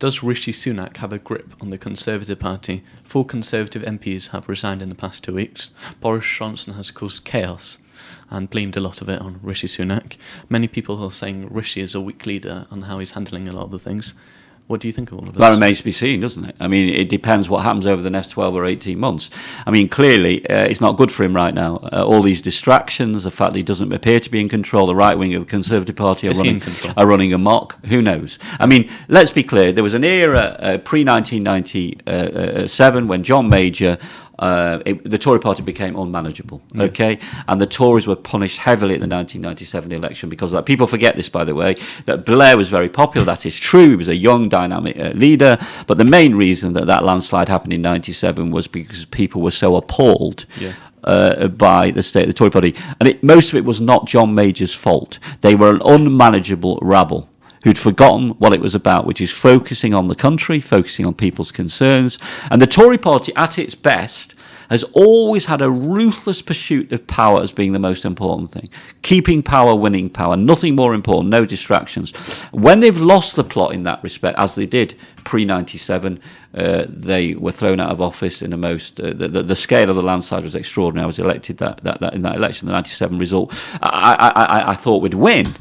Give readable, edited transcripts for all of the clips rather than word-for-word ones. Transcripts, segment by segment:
Does Rishi Sunak have a grip on the Conservative Party? 4 Conservative MPs have resigned in the past 2 weeks. Boris Johnson has caused chaos and blamed a lot of it on Rishi Sunak. Many people are saying Rishi is a weak leader on how he's handling a lot of the things. What do you think of all of this? That remains to be seen, doesn't it? I mean, it depends what happens over the next 12 or 18 months. I mean, clearly, it's not good for him right now. All these distractions, the fact that he doesn't appear to be in control, the right wing of the Conservative Party are running amok. Who knows? I mean, let's be clear. There was an era pre-1997 when John Major... the Tory party became unmanageable, okay? And the Tories were punished heavily at the 1997 election because of that. People forget this, by the way, that Blair was very popular. That is true. He was a young, dynamic leader. But the main reason that landslide happened in 97 was because people were so appalled by the state of the Tory party. And most of it was not John Major's fault. They were an unmanageable rabble who'd forgotten what it was about, which is focusing on the country, focusing on people's concerns. And the Tory party, at its best, has always had a ruthless pursuit of power as being the most important thing. Keeping power, winning power, nothing more important, no distractions. When they've lost the plot in that respect, as they did pre-97, they were thrown out of office in the most... the scale of the landslide was extraordinary. I was elected in that election, the 97 result. I thought we'd win,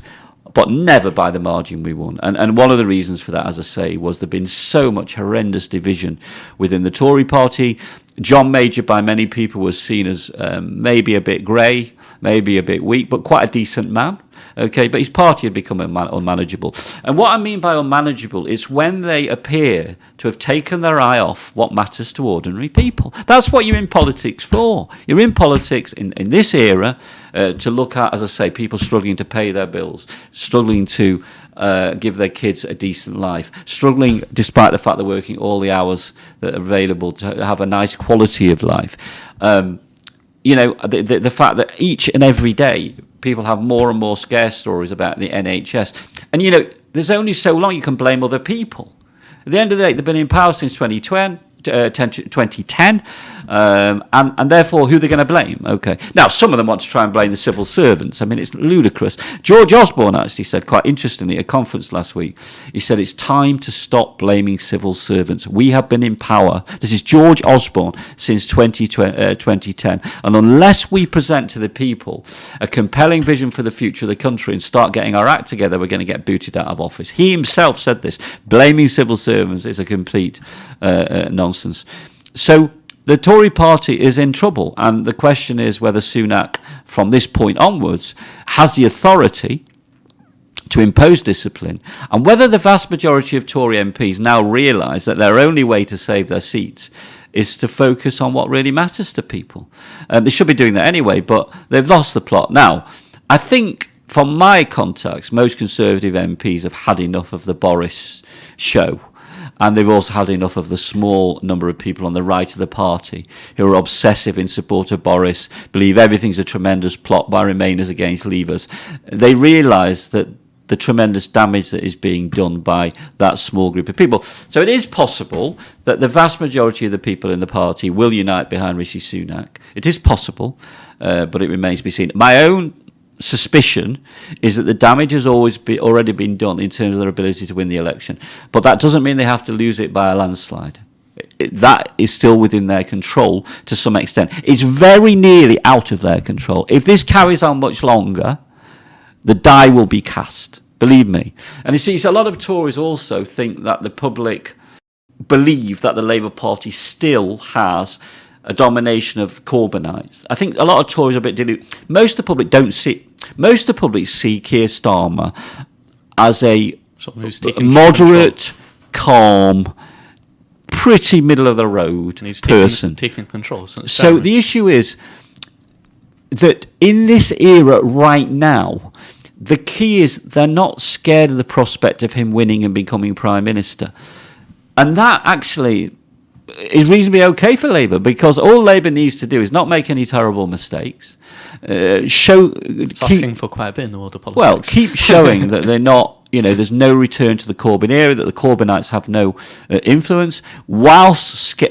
but never by the margin we won. And one of the reasons for that, as I say, was there'd been so much horrendous division within the Tory party. John Major, by many people, was seen as maybe a bit grey, maybe a bit weak, but quite a decent man. Okay, but his party had become unmanageable. And what I mean by unmanageable is when they appear to have taken their eye off what matters to ordinary people. That's what you're in politics for. You're in politics in this era to look at, as I say, people struggling to pay their bills, struggling to give their kids a decent life, struggling despite the fact they're working all the hours that are available to have a nice quality of life. The fact that each and every day people have more and more scare stories about the NHS. And, there's only so long you can blame other people. At the end of the day, they've been in power since 2010. And therefore, who they're going to blame? Okay. Now, some of them want to try and blame the civil servants. I mean, it's ludicrous. George Osborne actually said, quite interestingly, at a conference last week, he said, it's time to stop blaming civil servants. We have been in power. This is George Osborne since 2010. And unless we present to the people a compelling vision for the future of the country and start getting our act together, we're going to get booted out of office. He himself said this. Blaming civil servants is a complete nonsense. So the Tory party is in trouble, and the question is whether Sunak, from this point onwards, has the authority to impose discipline, and whether the vast majority of Tory MPs now realise that their only way to save their seats is to focus on what really matters to people. They should be doing that anyway, but they've lost the plot. Now, I think from my contacts, most Conservative MPs have had enough of the Boris show. And they've also had enough of the small number of people on the right of the party who are obsessive in support of Boris, believe everything's a tremendous plot by Remainers against Leavers. They realise that the tremendous damage that is being done by that small group of people. So it is possible that the vast majority of the people in the party will unite behind Rishi Sunak. It is possible, but it remains to be seen. My own suspicion is that the damage has already been done in terms of their ability to win the election. But that doesn't mean they have to lose it by a landslide. That is still within their control to some extent. It's very nearly out of their control. If this carries on much longer, the die will be cast, believe me. And you see, a lot of Tories also think that the public believe that the Labour Party still has a domination of Corbynites. I think a lot of Tories are a bit deluded. Most of the public see Keir Starmer as a moderate, calm, pretty middle of the road person. Taking control. So the issue is that in this era right now, the key is they're not scared of the prospect of him winning and becoming Prime Minister. And that actually is reasonably okay for Labour, because all Labour needs to do is not make any terrible mistakes. Asking for quite a bit in the world of politics. Well, keep showing that they're not, there's no return to the Corbyn era, that the Corbynites have no influence, whilst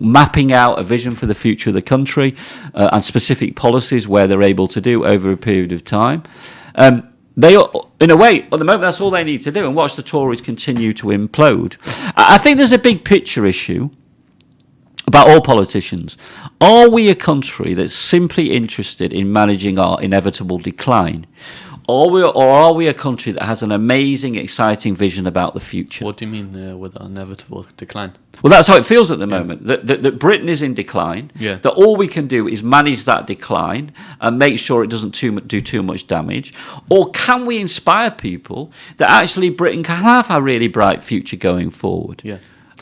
mapping out a vision for the future of the country and specific policies where they're able to do over a period of time. they, in a way, at the moment, that's all they need to do, and watch the Tories continue to implode. I think there's a big picture issue about all politicians. Are we a country that's simply interested in managing our inevitable decline? Or are we a country that has an amazing, exciting vision about the future? What do you mean with inevitable decline? Well, that's how it feels at the moment, that Britain is in decline, that all we can do is manage that decline and make sure it doesn't do too much damage. Or can we inspire people that actually Britain can have a really bright future going forward? Yeah.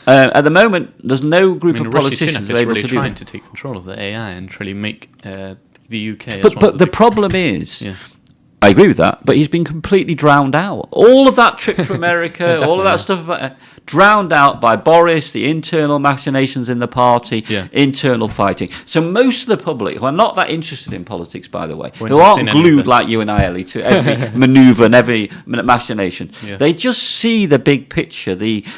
At the moment, there's no group of politicians Rishi Sunak who are able really to do trying that. to take control of the AI and really make the UK. But the problem is, I agree with that, but he's been completely drowned out. All of that trip to America, all of that stuff about drowned out by Boris, the internal machinations in the party, internal fighting. So most of the public, who are not that interested in politics, by the way, who aren't glued like you and I, Ellie, to every manoeuvre and every machination, they just see the big picture,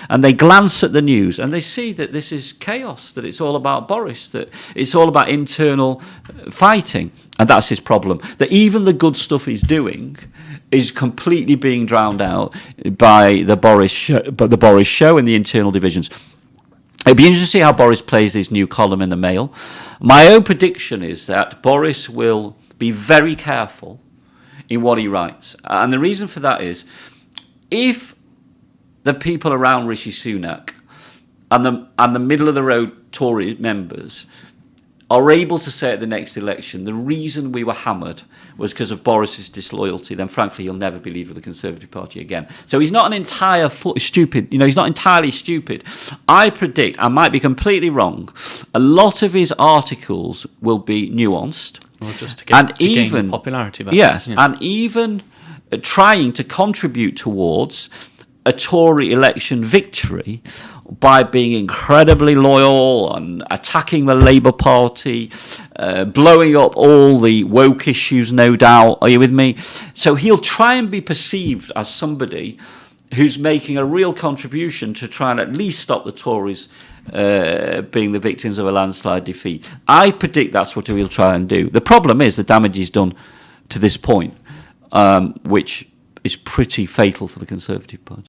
and they glance at the news and they see that this is chaos, that it's all about Boris, that it's all about internal fighting. And that's his problem. That even the good stuff he's doing is completely being drowned out by the Boris show and the internal divisions. It'd be interesting to see how Boris plays his new column in the Mail. My own prediction is that Boris will be very careful in what he writes. And the reason for that is, if the people around Rishi Sunak and the middle-of-the-road Tory members are able to say at the next election, the reason we were hammered was because of Boris's disloyalty, then frankly he'll never be leader of the Conservative Party again. So he's not he's not entirely stupid. I predict, I might be completely wrong, a lot of his articles will be nuanced. Or just to gain popularity back. Yes, and even trying to contribute towards a Tory election victory by being incredibly loyal and attacking the Labour Party, blowing up all the woke issues, no doubt. Are you with me? So he'll try and be perceived as somebody who's making a real contribution to try and at least stop the Tories being the victims of a landslide defeat. I predict that's what he'll try and do. The problem is the damage he's done to this point, which is pretty fatal for the Conservative Party.